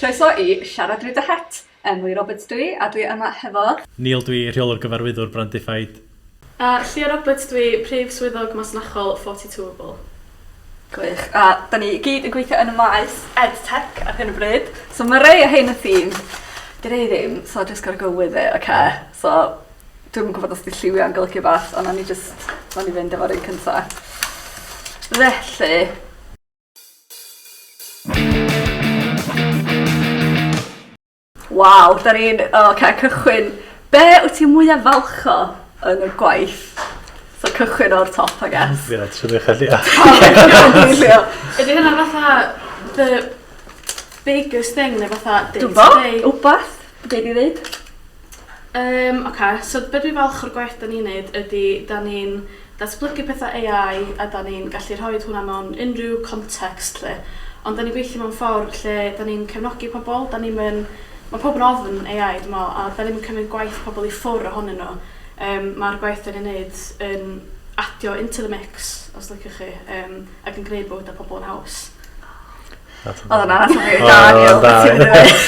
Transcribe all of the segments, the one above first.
Croeso i Siarad Rydw Het. Llio Roberts dwi, a dwi yma hefo... Neil dwi, rheolwr gyfarwyddwr Brandified. A Llio Roberts dwi, prif swyddog masnachol 42able. Gwych. A da ni gyd yn gweithio yn y maes EdTech ar hyn o bryd. So mae rei o hyn y theme. Di rei ddim, so I just gotta go with it, okay? So, dwi'n gwybod os di lliwio yn golygu beth, ond ni fynd efo'r un cyntaf. Felly... Waw, da ni'n... cychwyn. Be wyt ti mwyaf falch o yn y gwaith? So cychwyn o'r top, I guess. Fi'n rhaid sy'n ddechrau Llio. Ydy hynna fatha the biggest thing, neu fatha day to Dwi'n bo, day? wbath? Be di ddweud? So be dwi'n falch o'r gwaith da ni'n neud ydy da ni'n datblygu pethau AI a da ni'n gallu rhoi hwnna mewn unrhyw context lle. Ond da ni'n gweithio mewn ffordd lle da ni'n cefnogi pobl, da ni'n mynd... Mae pobl yn ofyn AI, dwi'n meddwl, a da ni'n cymryd gwaith pobl i ffwrdd ohonyn nhw. Mae'r gwaith da ni'n neud yn adio into the mix, os liciwch chi, ac yn gwneud bod y pobl yn haws. Oedd yna, Daniel.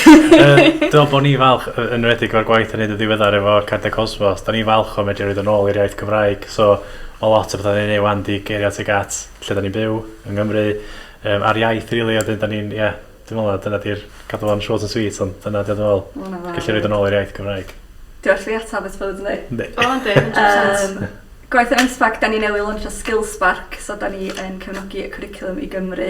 Dwi'n meddwl bod ni falch yn redig o'r gwaith yn neud y ddiweddar efo Cardiau Cosmos. Da ni falch o medru roed yn ôl i'r iaith Gymraeg. So, o lot o bethau ni'n neud wan di geiriau teg at lle da ni'n byw yng Nghymru. Ar iaith, rili, a da ni'n, dwi'n meddwl, dyna di'r cadw o'n short and sweet, ond dyna di'n meddwl, gallu roed yn ôl i'r iaith Gymraeg. Dwi'n allu atab ys fod yn Ynddi. O, ynddi, 100%. Gwaith yn M-SParc, da ni newydd launch o M-SParc, so da ni yn cefnogi y cwricwlwm i Gymru.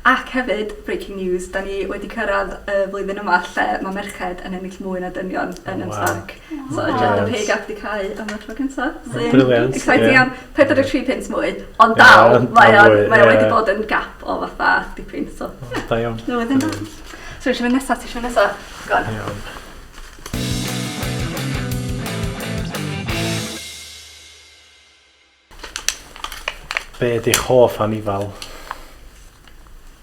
Ac hefyd, breaking news, da ni wedi cyrraedd y flwyddyn yma lle mae merched yn ennill mwy na dynion yn M-SParc. So, gender pay gap di cael am y tro cyntaf. Brilliant. Exciting am 43 pence mwy, ond dal, mae o wedi bod yn gap o fatha dipyn. So, Da iawn. newydd yna. So, eisiau fynd nesaf, ti eisiau fynd nesaf? Gon. Iawn. Be di'ch hoff anifal?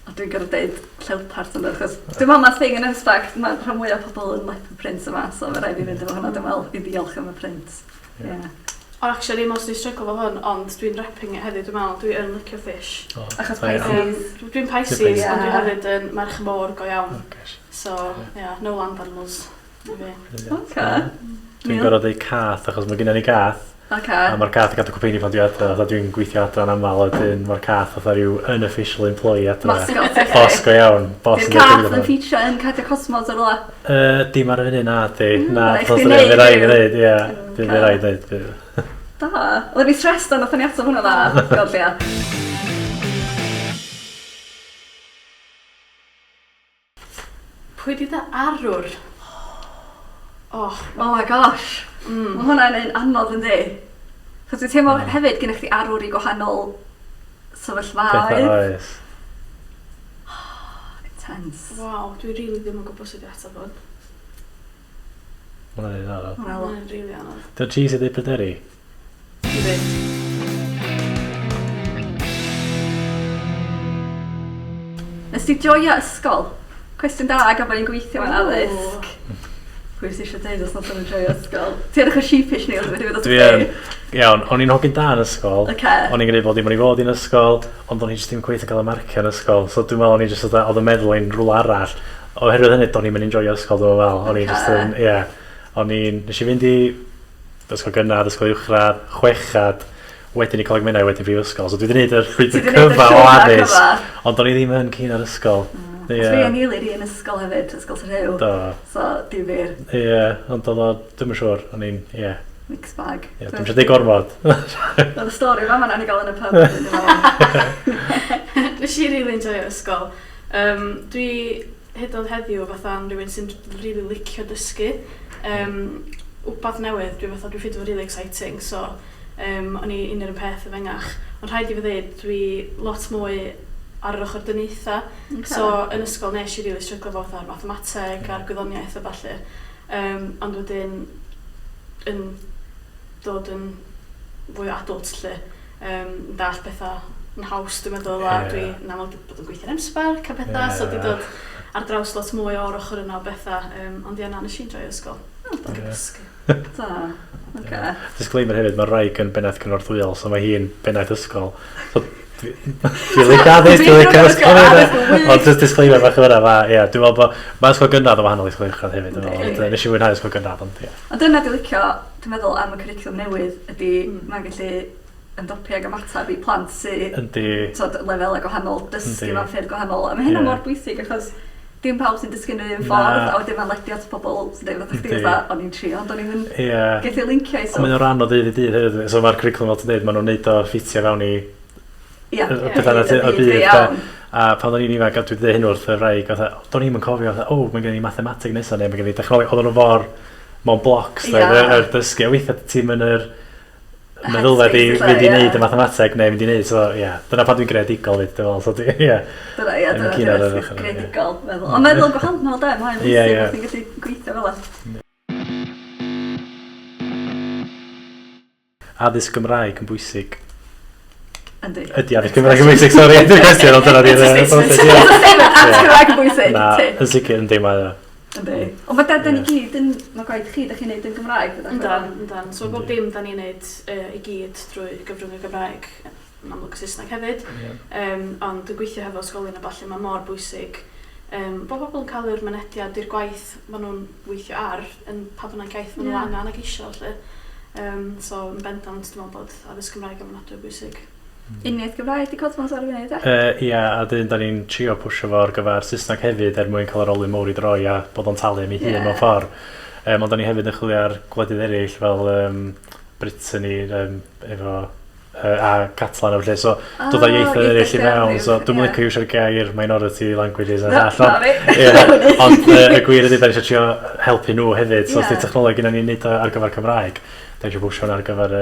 A dwi'n gorfod dweud Llewpart yn achos dwi'n meddwl mae'r thing yn M-SParc, mae rhan mwy o pobl yn leopard prints yma, so mae rhaid i fynd efo hwnna, dwi'n meddwl, i ddiolch am y print. O, actually, mos dwi'n struggle fo hwn, ond dwi'n repping it heddiw, dwi'n meddwl, dwi'n licio fish. Achos Pisces. Dwi'n Pisces, ond dwi'n hefyd yn merch môr go iawn. So, no land animals. Dwi'n gorfod dweud cath, achos mae gennym ni gath. A mae'r cath yn gadw cwpini pan dwi'n adra, a dwi'n gweithio adra yn aml, a mae'r cath fatha rhyw unofficial employee adra. Bos go iawn. Dwi'n cath yn feature yn Cardiau Cosmos o'r ola? Dim ar y funud na, di. Na, dwi'n rhaid i ddweud, ie. Dwi'n rhaid i ddweud. Da. Oedden ni stressed o'n nath ni ato hwnna dda. Godlia. Pwy di da arwr? Oh my gosh. Mae hwnna'n un anodd yn di. Chos dwi'n teimlo hefyd gyda chdi arwr i gwahanol sefyllfaoedd. Bethau oes. Intense. Waw, dwi rili ddim yn gwybod sydd eto bod. Hwnna'n un anodd. Hwnna'n rili anodd. Dwi'n cheesy dweud bryderu? Nes ti joio ysgol? Cwestiwn da a gafon ni'n gweithio mewn addysg. Pwy sy'n eisiau dweud os nad yn joio ysgol? Ti edrych o sheepish ni, Iawn, o'n i'n hogyn da yn ysgol. O'n i'n gwneud bod dim ond i fod i'n ysgol, ond o'n i jyst ddim cweith yn cael y marcio yn ysgol. So dwi'n meddwl o'n i jyst oedd y meddwl i'n rhywle arall. Oherwydd hynny, o'n i'n mynd i'n joio ysgol, dwi'n meddwl. O'n i'n jyst yn, nes i fynd i ysgol gynnar, ysgol uwchradd, chwechad, wedyn i coleg mennau, wedyn prifysgol. So dwi wedi gwneud y llwybr cyfa o addysg, ond o'n i ddim yn cyn ar ysgol. Dwi yn ilir i yn ysgol hefyd, ysgol sy'n rhyw. So, dim fyr. Ond oedd o, dwi'n yn siŵr, o'n i'n, Mixed bag. Dwi'n eisiau dig gormod. Oedd y stori fa ma'n i gael yn y pub. Nes i rili enjoyo ysgol. Dwi hyd oedd heddiw fatha am rhywun sy'n rili licio dysgu. Wbath newydd, dwi'n ffeindio fo really exciting, so o'n i un o'r un peth efengach. Ond rhaid i fi ddweud, dwi lot mwy ar yr ochr dyneitha. So, yn ysgol nes i rili stryglo fo fatha'r mathemateg a'r gwyddoniaeth a falle. Ond wedyn, yn dod yn fwy adult lle, dall bethau yn haws dwi'n meddwl, a dwi'n aml bod yn gweithio'n M-SParc a bethau, so di dod ar draws lot mwy o'r ochr yna o bethau, ond nes i'n joio ysgol. Dwi'n gysgu. Da, oce. Disclaimer hefyd, mae Raig yn bennaeth cyngor Thwyol, so mae hi'n bennaeth ysgol. So, Dwi'n licio addysg, dwi'n licio ysgol. Ond just disclaimer bach o fyna, dwi'n meddwl bod mae ysgol gynradd o wahanol i ysgol uwchradd hefyd. Nes i wynhau ysgol gynradd, ond ie. Ond dyna dwi'n licio, dwi'n meddwl am y cwricwlwm newydd, ydy mae'n gallu ymdopi ag ymateb i plant sydd lefelau gwahanol, dysgu mewn ffyrdd gwahanol. A mae hynna mor bwysig, achos dim pawb sy'n dysgu'n un ffordd, a wedyn mae'n ledio at pobl sy'n dweud fath o chdi, o'n i'n trio, ond o'n i'n gallu lincio i. Mae'n rhan o dydd i dydd hefyd, so mae'r cwricwlwm fel ti'n dweud, maen nhw'n neud o ffitio fewn i pethau o byd. A pan o'n i'n ifanc, a dwi'n dweud hyn wrth y wraig, do'n i'n cofio, mae gen i mathematig nesaf neu, mae gen i technoleg, oedden nhw for mewn blocs, yr dysgu, a weithiau ti'n mynd yr meddylwedd i fynd i wneud y mathemateg neu mynd i wneud, so dyna pan dwi'n greadigol fyd, dwi'n meddwl, so dyna, greadigol, meddwl. Ond meddwl gwahanol, mae'n bwysig, bod ni'n gallu gweithio fel e. Addysg Gymraeg yn bwysig. Ydy. Ydy addysg Gymraeg yn bwysig, sori, dwi'n gwestiwn, ond dyna di'r... Addysg Gymraeg yn bwysig. Na, yn sicr, yndi, mae o. Yndi. Ond mae dad ni gyd, mae gwaith chi, da chi'n neud yn Gymraeg? Yndan. So bob dim da ni'n neud i gyd drwy gyfrwng y Gymraeg, yn amlwg y Saesneg hefyd. Ond yn gweithio hefo ysgolion a balli, mae mor bwysig. Bod pobl yn cael yr mynediad i'r gwaith maen nhw'n weithio ar, yn pa bynnag gaeth maen nhw angen ag isio. So yn bendant, dwi'n meddwl bod addysg Gymraeg yn ofnadwy bwysig. Uniaith Gymraeg di cosmos ar y funud, Ia, a dyn da ni'n trio pwysio fo ar gyfer Saesneg hefyd mwyn cael yr olwyn mowr i droi a bod o'n talu am ei hun mewn ffordd. Ond da ni hefyd yn chwilio ar gwledydd eraill fel Brittany efo a Catalan o'r lle, so dod o ieithoedd eraill i mewn, so dwi'n licio iwsio'r gair minority languages a all. Ond y gwir ydy da ni eisiau trio helpu nhw hefyd, so os di technoleg yna ni'n neud ar gyfer Cymraeg, da ni eisiau pwysio ar gyfer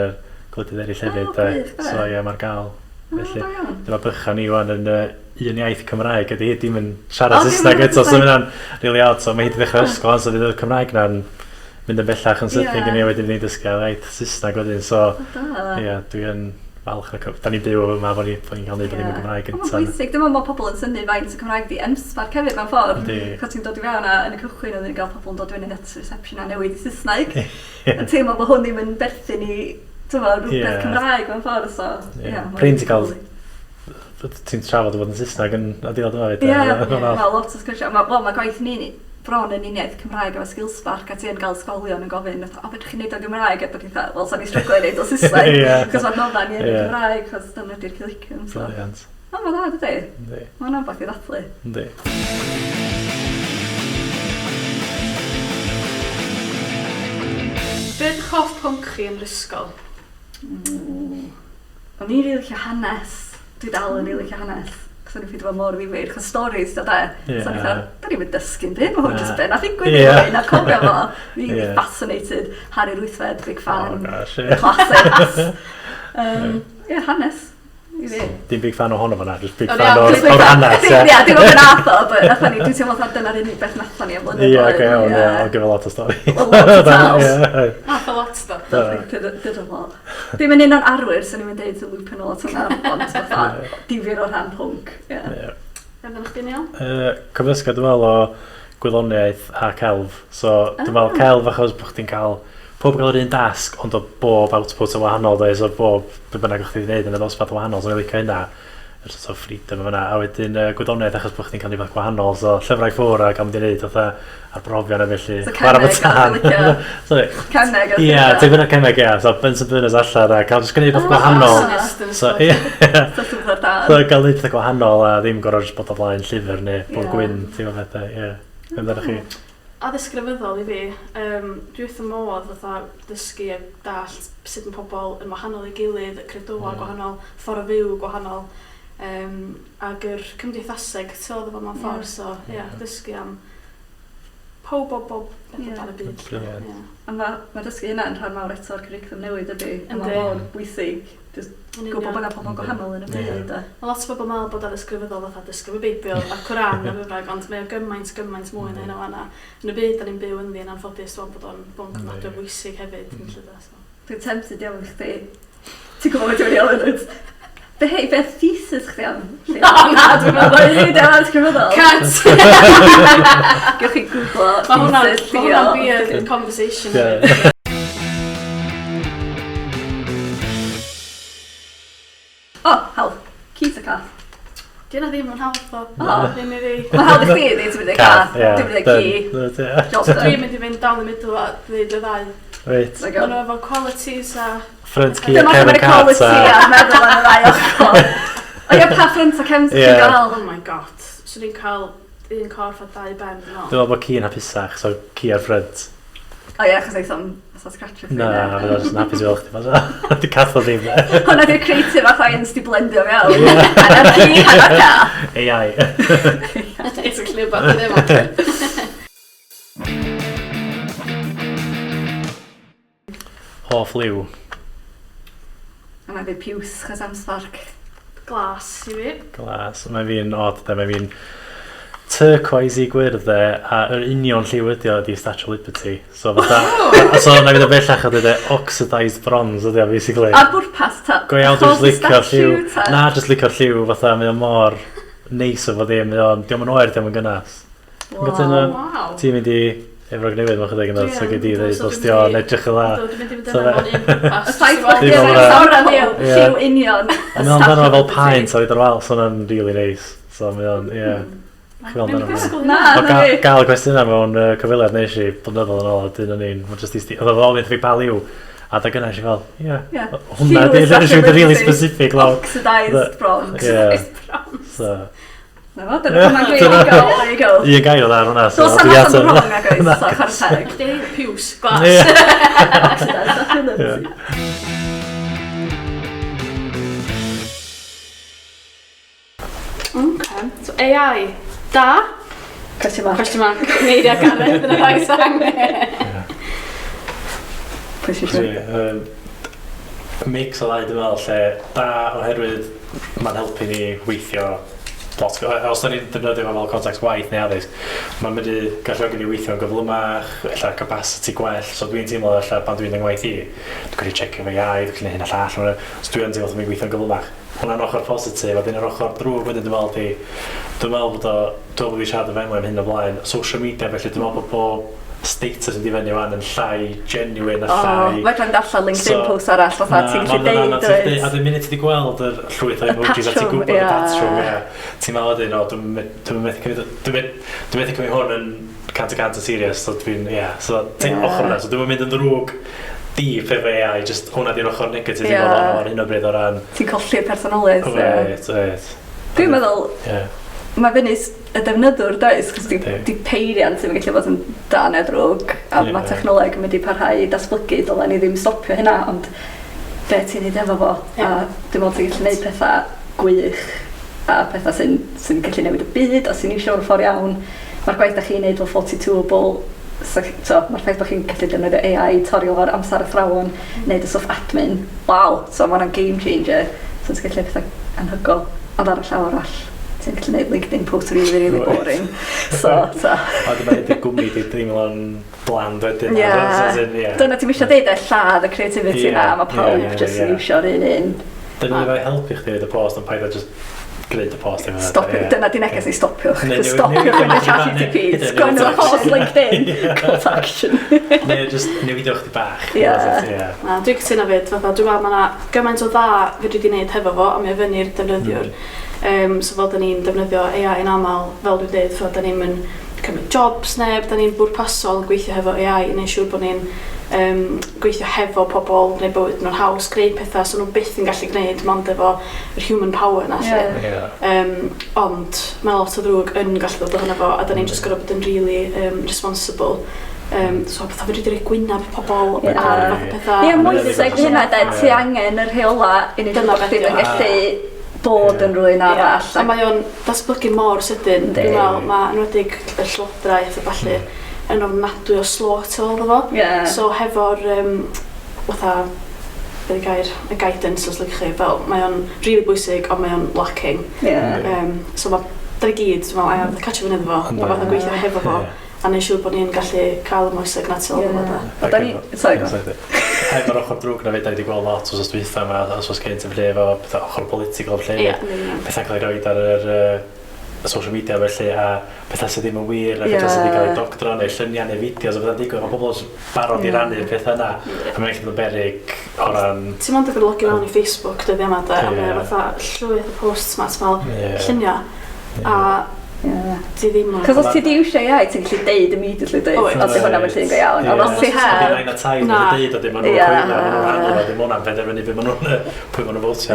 gwledydd eraill hefyd, so mae'r gael. Felly, dyma bychan ni wan yn un iaith Cymraeg, ydy hi dim yn siarad Saesneg eto, so mae'n rili odd, so mae hi wedi ddechrau ysgol, so fydd y Cymraeg na'n mynd yn bellach yn sydyn gen i wedyn ni'n dysgu ar iaith Saesneg wedyn, so dwi'n falch yn da ni'n byw yma fod ni'n cael neud bod ni'n Gymraeg yn tan. Mae'n bwysig, dim ond mae pobl yn synnu faint y Cymraeg di M-SParc hefyd mewn ffordd. Cos ti'n dod i fewn yn y cychwyn oedd ni'n gael pobl yn dod fyny at reception a newid i Saesneg. Yn teimlo bod hwn ddim yn berthyn i rhywbeth Cymraeg mewn ffordd, so... Pryn ti'n cael... Ti'n trafod o fod yn Saesneg yn adeilad yma fyd? Mae lot o sgwrsio. Mae gwaith ni bron yn uniaith Cymraeg efo M-SParc a ti'n cael ysgolion yn gofyn o beth chi'n neud o Gymraeg a bod chi'n dweud, wel, sa'n i stryglo i neud o Saesneg cos mae'r nofan i yn y Gymraeg cos dyna di'r curriculum. Brilliant. O, mae'n dda, dydy? Mae'n ambell i ddathlu. Yndi. Be ydych hoff pwnc chi yn yr ysgol? O'n i'n rili licio hanes. Dwi dal yn rili licio hanes. Cos o'n i'n ffeindio fo mor ddifyr. Chos stories, da. So o'n i'n mynd dysgu'n byd. Mae hwn jyst ben. A ddigwydd i hyn a cofio fo. Really fascinated. Harry Rwythfed, big fan. Classics. Hanes. Dim big fan o honno fan'na, just big fan o'r hanes. Ia, dim ond yn atho, but nathon ni, dwi'n teimlo fatha dyna'r unig beth nathon ni am blynyddoedd. Ie, oce, iawn, I'll give a lot of story. Lot of tales. Nath o lot do. Dydw lot. Dim yn un o'n arwyr, so ni'n mynd deud y lwp yn ôl yna, ond fatha difyr o rhan pwnc. Efo chdi Neil? Cyfysgau dwi'n meddwl o gwyddoniaeth a celf. So, dwi'n meddwl celf achos bod chdi'n cael pob gael yr un dasg, ond o bob output o wahanol, so bob be bynnag o'ch chi wedi gwneud yn y dosbarth wahanol, so ni'n licio hynna, yr sort of freedom yna. A wedyn gwyddoniaeth achos bod chdi'n cael rhywbeth gwahanol, so llyfrau ffwr a gael mynd i wneud arbrofion a felly. So Cymraeg a licio. Cymraeg. Ie, ti'n fynd o Cymraeg, ie. So Benson Burners allan a cael jyst gwneud beth gwahanol. So, ie. So gael wneud beth gwahanol a ddim gorau jyst bod o blaen llyfr neu bwr gwyn, ti'n meddwl bethau, ie. Ymddyn chi. Addysg grefyddol i fi, dwi wrth y modd fatha dysgu a dall sut mae pobl yn wahanol i gilydd, credoau gwahanol, ffordd o fyw gwahanol, ag yr cymdeithaseg sydd efo mewn ffordd, so dysgu am pob beth ar y byd. A mae dysgu hynna yn rhan mawr eto'r curriculum newydd ydy, a mae mor bwysig, gwybod bod yna pobl gwahanol yn y byd. Mae lot o bobl meddwl bod addysg grefyddol fatha dysgu y Beibl a Coran a fyfrag, ond mae o gymaint mwy na hynna fanna. Yn y byd da ni'n byw yn ddi yn anffodus, dwi'n bod o'n bwnc yn adwy bwysig hefyd. Dwi'n tempted iawn i chdi. Ti'n gwybod beth yw'n iawn yn beth thesis chdi am? Na, dwi'n meddwl, dwi'n addysg grefyddol. Cant! Gewch chi gwybod thesis Llio. Mae hwnna'n weird conversation. Ci ta cath? Dyna ddim yn hawdd o. Ddim i fi. Mae'n hawdd i chdi, dwi'n mynd i cath. Dwi'n mynd i ci. Dwi'n mynd i fynd down the middle a ddweud y ddau. Reit. Mae nhw efo qualities a... Ffrant ci a Dyma cefn chi'n cat a... a meddwl yn y ddau ochr. O ie, pa ffrant a cefn sy'n gael? Oh my god. Swn i'n cael un corff a 2 ben. Dwi'n meddwl bod ci'n hapusach, so ci ar ffrant. O ie, chos eithaf scratch o ffrind. Na, fydd o'n hapus i weld chdi. Di cath o ddim. Hwna di'r creative a science di blendio mewn. Hanner ci, hanner cath. AI. It's a clear bad ddim ond. Hoff liw. A mae fi piws chos M-SParc. Glas i fi. Glas. Mae fi'n odd, mae fi'n turquoise i gwyrdd a yr union lliw ydi o di Statue of Liberty. So fatha, so na fydd y bellach o dweud oxidised bronze ydi o basically. A bwrpas ta? Go iawn, dwi'n licio'r lliw. Na, just licio'r lliw, fatha, mae o mor neis o fod ddim, diolch yn oer, diolch yn gynnas. Wow. Ti'n mynd i efo'r gnewydd mewn chydig yn dod, so gyd i ddeud, os di o'n edrych y dda. Dwi'n mynd i fynd yna fo'n un pwrpas. Y ffaith bod di'n sawra lliw union. A mae o'n dan fel paint, so i ddod wal, so o'n really neis. So mae o'n, ie. Gael y cwestiynau mewn cyfiliad nes i blynyddoedd yn ôl, dyn o'n un, oedd o fel mynd fi pal i'w, a da gynnau eisiau fel, ie, hwnna, dyn o'n really specific law. Oxidised bronze. So, na fo, dyna mae'n gweud i gael, there you go. Un gair o dda hwnna, so sa'n fath yn wrong ag oes, so char teg. Di, piws, glas. Oxidised Liberty. Okay, so AI. Da? Cwestiwn mark. Cwestiwn mark. Neidia Gareth yn y rhai sang. Pwy sy'n siŵr? Mix o ddau, dwi'n meddwl, lle da oherwydd mae'n helpu ni weithio lot. Os da ni'n defnyddio fel context waith neu addysg, mae'n mynd i galluogi ni weithio'n gyflymach, ella capacity gwell, so dwi'n teimlo ella pan dwi'n yngwaith i, dwi'n gwneud checio fe iau, dwi'n gwneud hyn a llall, so dwi'n teimlo bod fi'n weithio'n gyflymach. Hwna'n ochr positif, a dyn yr ochr drwg wedyn dwi'n meddwl bod fi siarad yn fenw am hyn o blaen, social media, felly dwi'n meddwl bod status yn difennu fan yn llai genuine a llai... Fe rhaid allan LinkedIn post arall, fatha ti'n gallu deud oes. A dwi'n mynd i ti gweld yr llwyth o emojis a ti'n gwybod y patrwm, ti'n meddwl wedyn, dwi'n methu cymryd hwn yn cant y serious, so dwi'n, so ti'n ochr yna, so dwi'n mynd yn ddrwg deep efo AI, just hwnna di'r ochr negatif i fod ar hyn o bryd o ran... Ti'n colli'r personolaeth. Oed. Dwi'n meddwl, mae fyny y defnyddwr does, cos di peiriant sy'n gallu bod yn da neu drwg, a mae technoleg yn mynd i parhau i datblygu, dylen ni ddim stopio hynna, ond be ti'n neud efo fo, a dwi'n meddwl ti'n gallu neud pethau gwych, a pethau sy'n gallu newid y byd, a sy'n eisiau o'r ffordd iawn. Mae'r gwaith da chi'n neud fel 42able, mae'r ffaith bod chi'n gallu defnyddio AI, torio o'r amser athrawon, neud y stwff admin. Wow, so mae hwnna'n game changer. So ti'n gallu pethau anhygol, ond ar y llaw arall. Ti'n gallu neud LinkedIn post really boring. So. A dyma ydy'r gwmni di dreimlo'n bland wedyn. Dyna ti'n mysio deud lladd y creativity na, mae pawb jyst yn iwsio'r un. Dyna ni fe helpu chdi y post yn paid o just gwneud y post. Dyna di neges i stopiwch. Stopiwch yn y chat GTP. Sgwennwch post LinkedIn. Call to action. Neu just newidio chdi bach. Dwi'n cytuno fyd. Dwi'n meddwl mae gymaint o dda fyddi wedi gwneud hefo fo, a mae fyny'r defnyddiwr. So fel da ni'n defnyddio AI yn aml, fel dwi'n dweud, da ni'n mynd cymryd jobs neb, da ni'n bwrpasol yn gweithio hefo AI i wneud siŵr bod ni'n gweithio hefo pobl, gwneud bywyd nhw'n haws, greu pethau, so nhw'n byth yn gallu gwneud mond efo yr human power na lle. Ond mae lot o ddrwg yn gallu dod o hynny fo, a da ni'n just gorfod bod yn really responsible. So bethau fyddi wedi rhoi gwynaf pobl ar fath o pethau. Ie, mwysig hynna, ti angen yr rheola i ni dyma chdi yn gallu bod yn rhywun arall. A mae o'n datblygu mor sydyn. Dwi'n meddwl, mae enwedig y llywodraeth a falle yn ofnadwy o slot o fo. So hefo'r, fatha, beth y gair, y guidance os lygu chi, fel, mae o'n really bwysig, ond mae o'n lacking. So mae, da ni gyd, dwi'n meddwl, catch fyny efo fo, a fath o gweithio hefo fo, a neud siŵr bod ni'n gallu cael y mwysig natal o fo. A da ni, sorry. Mae'r ochr drwg na fe, da ni wedi gweld lot os dweitha yma, os oes gynt yn lle efo ochr political lle. Pethau'n cael ei roed ar yr social media felly, a pethau sydd ddim yn wir, a pethau sydd wedi cael ei doctro, neu lluniau neu fideos, a pethau digwydd, mae pobl yn barod i rannu pethau yna, a mae'n eich bod yn beryg o ran... Ti'n mynd yn login mewn i Facebook, dyddi yma, a mae'n fatha llwyth o posts ma, ti'n meddwl lluniau, a ti ddim yn... Cos os ti di iwsio AI, ti'n gallu deud immediately deud, os di hwnna mae'n llun go iawn. Ond os ti heb... Os di taid wedi deud, o di maen nhw'n coelio, maen nhw'n rhan o, dim hwnna'n penderfynu pwy maen nhw'n fwtio.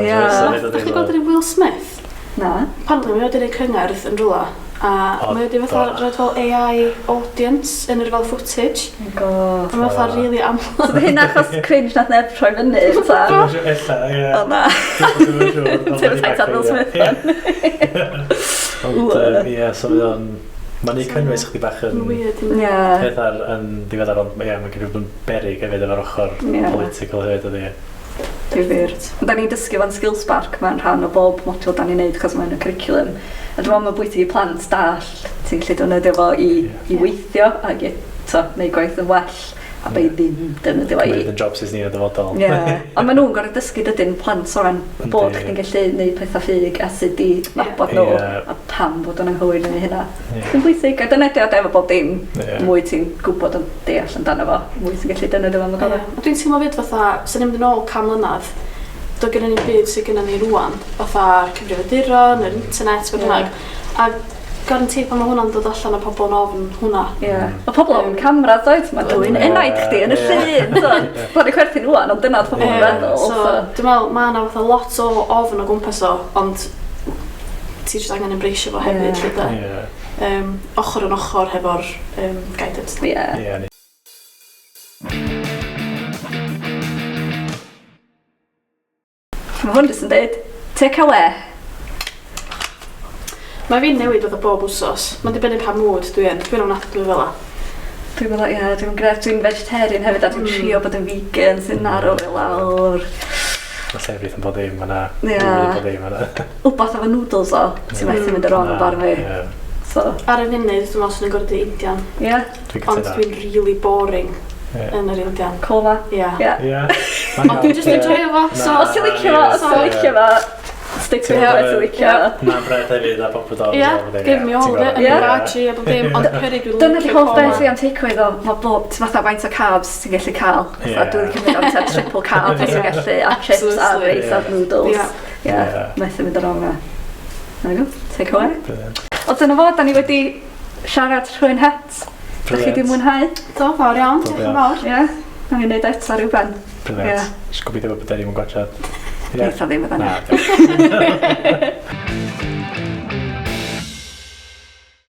Ydych chi'n gweld Will Smith? Na. Apparently, mae wedi gwneud cyngerdd yn rhywle. A mae wedi fatha roed fel AI audience yn yr fel footage. A mae fatha really aml. So mae hynna achos cringe nath neb troi fyny. Dwi'n siŵr ella, ie. O na. Ti'n taid ar Will Smith. Ond, ie, so mae'n ei cynnwys chdi bach yn peth yn ddiweddar, ond mae'n gyda bod yn beryg hefyd efo'r ochr political hefyd ydi. Difyr. Da ni'n dysgu fan M-SParc, mae'n rhan o bob modiwl da ni'n neud achos mae'n y curriculum. A dwi'n meddwl mae'n bwysig i plant dall, ti'n gallu defnyddio fo i weithio ac i neu gwaith yn well, a be ddim defnyddio fo i... Cymryd yn jobs ni yn y dyfodol. Ie, ond maen nhw'n gorau dysgu dydyn plant o ran bod chdi'n gallu neud pethau ffug a sut i nabod nhw a pam bod yn anghywir yn ei hynna. Dwi'n bwysig, a dynediad efo bob dim, mwy ti'n gwybod yn deall amdano fo, mwy ti'n gallu dyneddio fo am y gorau. Dwi'n teimlo fyd fatha, sy'n mynd yn ôl cam mlynedd, do gyda ni'n byd sydd gyda ni rwan, fatha cyfrifiaduron, yr internet, bod bynnag, a garantid pan mae hwnna'n dod allan o pobl yn ofn hwnna. Mae pobl o'n camera, doedd? Mae dwi'n enaid chdi yn y llun. Bod i'n chwerthu'n hwan, ond dyna oedd pobl yn feddwl. Dwi'n meddwl, mae yna fatha lot o ofn o gwmpas o, ond ti jyst angen embrace fo hefyd, lle. Ochr yn ochr hefo'r guidance. Mae hwn jyst yn dweud, take away. Mae fi'n newid oedd o bob wsos. Mae'n dibynnu pa mwyd dwi'n ofnadwy fel la. Dwi'n meddwl, dwi'n gref, dwi'n vegetarian hefyd a dwi'n trio bod yn vegan sy'n arw fel lawr. Mae llefrith yn bod ddim yna. Wbath efo noodles o, ti'n methu mynd ar ôl o bar fi. Ar y funud, dwi'n meddwl sy'n gwrdd i Indian. Ond dwi'n really boring yn yr Indian. Cola? Ond dwi'n just enjoy fo. Os ti'n licio fo, stick to how it's licio. Na'n bred hefyd a popeth o. Give me all of it, yn raji a bob dim, ond perig dwi'n Dyna di hoff beth fi am takeaway ddo, mae bob, ti'n fatha faint o carbs ti'n gallu cael. Dwi'n cymryd am triple carbs ti'n gallu, a chips a rice a noodles. Methu mynd ar ôl yna. There we go, takeaway. O dyna fo, da ni wedi siarad rhywun het. Dych chi di mwynhau? Do, fawr iawn, diolch yn fawr. Na ni'n neud eto rhywben. Brilliant. Gobeithio bod bod ddim yn gwachod. Neitha ddim ydyn ni.